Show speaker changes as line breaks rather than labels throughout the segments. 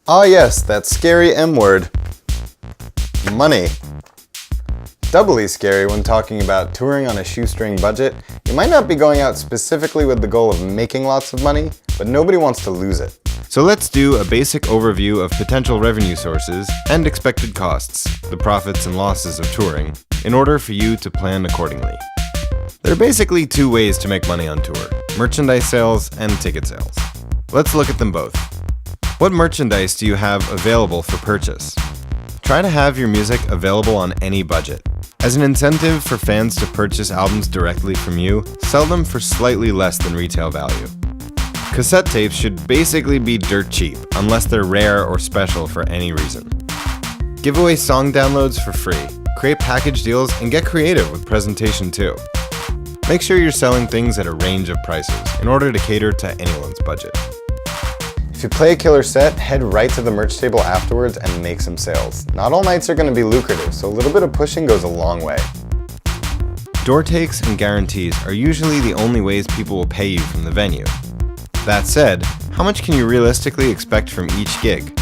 Ah yes, that scary M word. Money. Doubly scary when talking about touring on a shoestring budget. You might not be going out specifically with the goal of making lots of money, but nobody wants to lose it.
So let's do a basic overview of potential revenue sources and expected costs, the profits and losses of touring, in order for you to plan accordingly. There are basically two ways to make money on tour: merchandise sales and ticket sales. Let's look at them both. What merchandise do you have available for purchase? Try to have your music available on any budget. As an incentive for fans to purchase albums directly from you, sell them for slightly less than retail value. Cassette tapes should basically be dirt cheap, unless they're rare or special for any reason. Give away song downloads for free, create package deals, and get creative with presentation too. Make sure you're selling things at a range of prices in order to cater to anyone's budget.
If you play a killer set, head right to the merch table afterwards and make some sales. Not all nights are going to be lucrative, so a little bit of pushing goes a long way.
Door takes and guarantees are usually the only ways people will pay you from the venue. That said, how much can you realistically expect from each gig?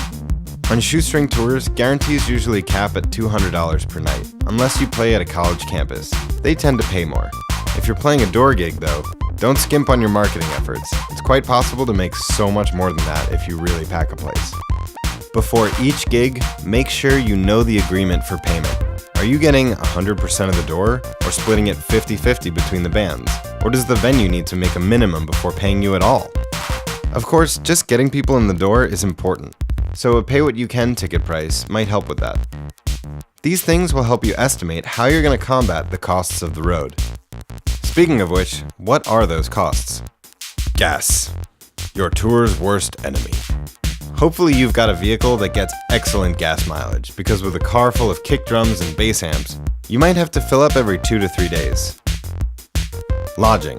On shoestring tours, guarantees usually cap at $200 per night, unless you play at a college campus. They tend to pay more. If you're playing a door gig though, don't skimp on your marketing efforts. It's quite possible to make so much more than that if you really pack a place. Before each gig, make sure you know the agreement for payment. Are you getting 100% of the door, or splitting it 50-50 between the bands? Or does the venue need to make a minimum before paying you at all? Of course, just getting people in the door is important, so a pay-what-you-can ticket price might help with that. These things will help you estimate how you're going to combat the costs of the road. Speaking of which, what are those costs? Gas. Your tour's worst enemy. Hopefully you've got a vehicle that gets excellent gas mileage, because with a car full of kick drums and bass amps, you might have to fill up every 2 to 3 days. Lodging.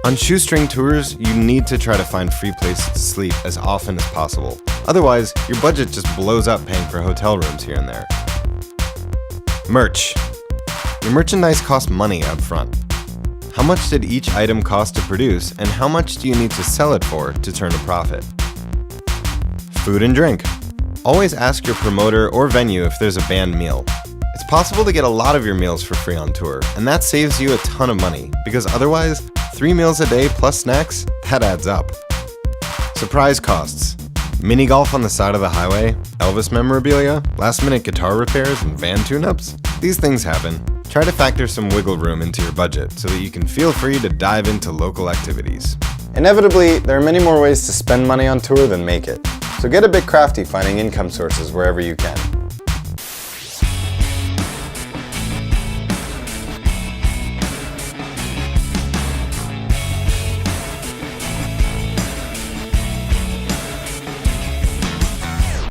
On shoestring tours, you need to try to find free places to sleep as often as possible. Otherwise, your budget just blows up paying for hotel rooms here and there. Merch. Your merchandise costs money up front. How much did each item cost to produce, and how much do you need to sell it for to turn a profit? Food and drink. Always ask your promoter or venue if there's a band meal. It's possible to get a lot of your meals for free on tour, and that saves you a ton of money, because otherwise, 3 meals a day plus snacks, that adds up. Surprise costs. Mini golf on the side of the highway, Elvis memorabilia, last-minute guitar repairs, and van tune-ups. These things happen. Try to factor some wiggle room into your budget so that you can feel free to dive into local activities.
Inevitably, there are many more ways to spend money on tour than make it, so get a bit crafty finding income sources wherever you can.